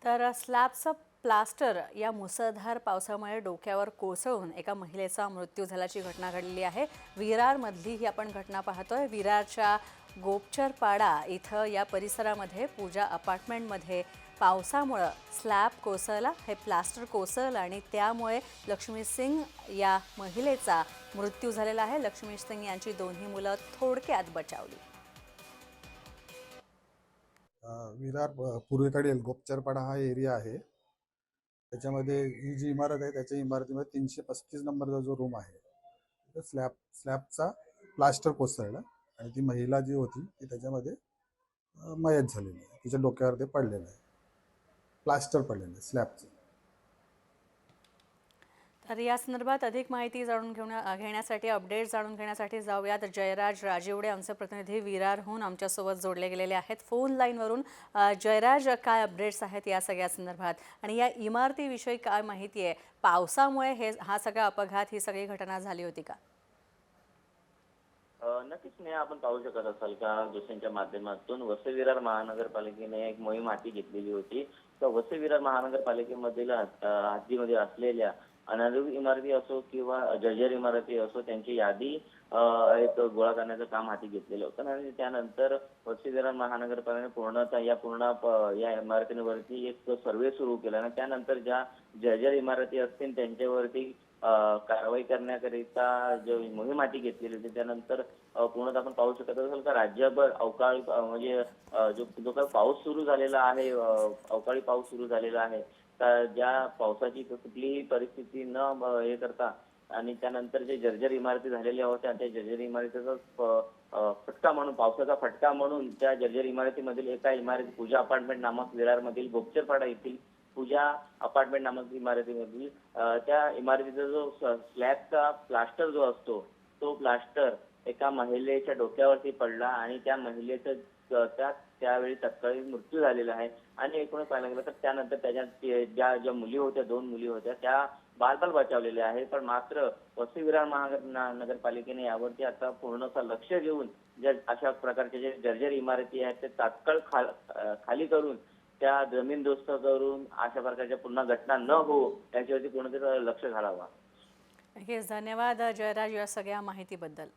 तर स्लॅबचं प्लास्टर या मुसळधार पावसामुळे डोक्यावर कोसळून एका महिलेचा मृत्यू झाल्याची घटना घडलेली आहे। विरारमधली ही आपण घटना पाहतोय। विरारच्या गोपचरपाडा इथं या परिसरामध्ये पूजा अपार्टमेंटमध्ये पावसामुळे स्लॅब कोसळला, हे प्लास्टर कोसळलं आणि त्यामुळे लक्ष्मी सिंग या महिलेचा मृत्यू झालेला आहे। लक्ष्मी सिंग यांची दोन्ही मुलं थोडक्यात बचावली। विरार पूर्वेकडील गोपचरपाडा हा एरिया आहे। त्याच्यामध्ये ही जी इमारत आहे त्याच्या इमारतीमध्ये 335 नंबरचा जो रूम आहे स्लॅबचा प्लास्टर कोसळला आणि ती महिला जी होती ती त्याच्यामध्ये मयत झालेली आहे। तिच्या डोक्यावर ते पडलेलं आहे, प्लास्टर पडलेलं आहे स्लॅबचं। तर या संदर्भात अधिक माहिती घेण्यासाठी अपडेट जाणून घेण्यासाठी जाऊयात। जयराज राजिवडे आमचे प्रतिनिधी विरारहून आमच्यासोबत जोडले गेलेले आहेत फोन लाईनवरून। जयराज, काय अपडेट्स आहेत या सगळ्या संदर्भात आणि या इमारतीविषयी काय माहिती आहे? पावसामुळे हा सगळा अपघात, ही सगळी घटना झाली होती का? नक्कीच नाही, आपण पाहू शकत असाल का दृश्यांच्या माध्यमातून वसई विरार महानगरपालिकेने एक मोहीम हाती घेतलेली होती। तर वसई विरार महानगरपालिकेमधील हद्दीमध्ये असलेल्या अनाधिकृत इमारती असो किंवा जर्जर इमारती असो, त्यांची यादी एक गोळा करण्याचं काम हाती घेतलेलं होतं आणि त्यानंतर वसई विरार महानगरपालिकेने पूर्णतः या इमारतींवरती एक सर्वे सुरू केला आणि त्यानंतर ज्या जर्जर इमारती असतील त्यांच्यावरती कारवाई करण्याकरिता जो मोहीम हाती घेतलेली होती। त्यानंतर पूर्णतः आपण पाहू शकत असाल का राज्यभर अवकाळी म्हणजे जो काही पाऊस सुरू झालेला आहे, अवकाळी पाऊस सुरू झालेला आहे, तर ज्या पावसाची कुठलीही परिस्थिती न हे करता आणि त्यानंतर जे जर्जर इमारती झालेल्या होत्या त्या जर्जर इमारतीचा फटका म्हणून, पावसाचा फटका म्हणून त्या जर्जर इमारतीमधील एका इमारती पूजा अपार्टमेंट नामक विरारमधील गोपचरपाडा येथील पूजा अपार्टमेंट नामक इमारतीमधील त्या इमारतीचा जो स्लॅबचा प्लास्टर जो असतो तो प्लास्टर एका महिलेच्या डोक्यावरती पडला आणि त्या महिलेचं त्यावेळी तत्काळी मृत्यू झालेला आहे। आणि एकूणच पाहायला गेलं तर त्यानंतर त्याच्या ज्या मुली होत्या, 2 मुली होत्या, त्या बालबाल बचावलेल्या आहेत। पण मात्र वसई विरार महानगरपालिकेने यावरती आता पूर्णतः लक्ष देऊन ज्या अशा प्रकारच्या जे जर्जर इमारती आहेत ते तात्काळ खाली करून त्या जमीनदोस्त करून अशा प्रकारच्या पुन्हा घटना न हो याच्यावरती पूर्णतः लक्ष घालावा। धन्यवाद जयराज या सगळ्या माहितीबद्दल।